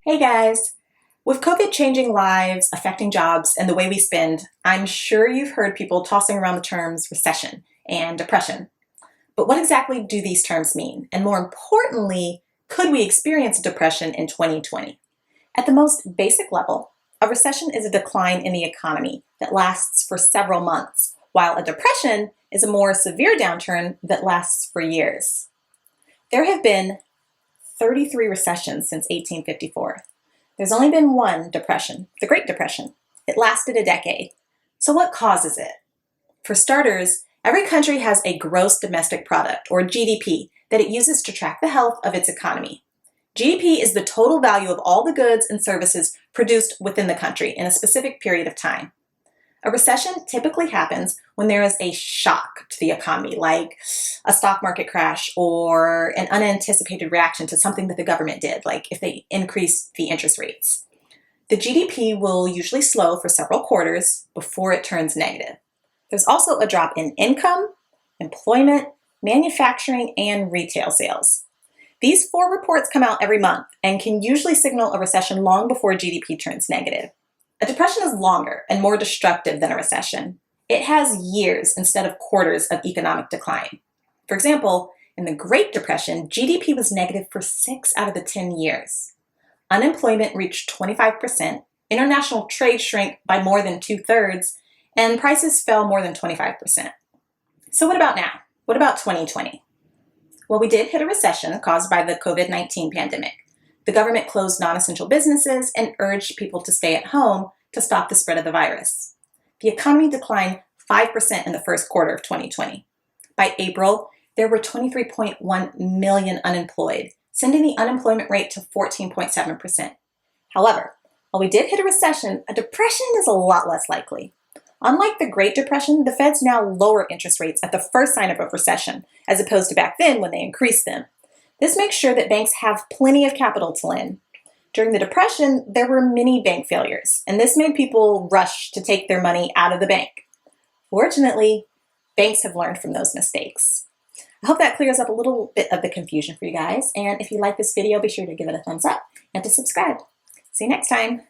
Hey guys! With COVID changing lives, affecting jobs, and the way we spend, I'm sure you've heard people tossing around the terms recession and depression. But what exactly do these terms mean? And more importantly, could we experience a depression in 2020? At the most basic level, a recession is a decline in the economy that lasts for several months, while a depression is a more severe downturn that lasts for years. There have been 33 recessions since 1854. There's only been one depression, the Great Depression. It lasted a decade. So what causes it? For starters, every country has a gross domestic product, or GDP, that it uses to track the health of its economy. GDP is the total value of all the goods and services produced within the country in a specific period of time. A recession typically happens when there is a shock to the economy, like a stock market crash or an unanticipated reaction to something that the government did, like if they increased the interest rates. The GDP will usually slow for several quarters before it turns negative. There's also a drop in income, employment, manufacturing, and retail sales. These four reports come out every month and can usually signal a recession long before GDP turns negative. A depression is longer and more destructive than a recession. It has years instead of quarters of economic decline. For example, in the Great Depression, GDP was negative for 6 out of the 10 years. Unemployment reached 25%, international trade shrank by more than 2/3, and prices fell more than 25%. So what about now? What about 2020? Well, we did hit a recession caused by the COVID-19 pandemic. The government closed non-essential businesses and urged people to stay at home to stop the spread of the virus. The economy declined 5% in the first quarter of 2020. By April, there were 23.1 million unemployed, sending the unemployment rate to 14.7%. However, while we did hit a recession, a depression is a lot less likely. Unlike the Great Depression, the Feds now lower interest rates at the first sign of a recession, as opposed to back then when they increased them. This makes sure that banks have plenty of capital to lend. During the Depression, there were many bank failures, and this made people rush to take their money out of the bank. Fortunately, banks have learned from those mistakes. I hope that clears up a little bit of the confusion for you guys, and if you like this video, be sure to give it a thumbs up and to subscribe. See you next time.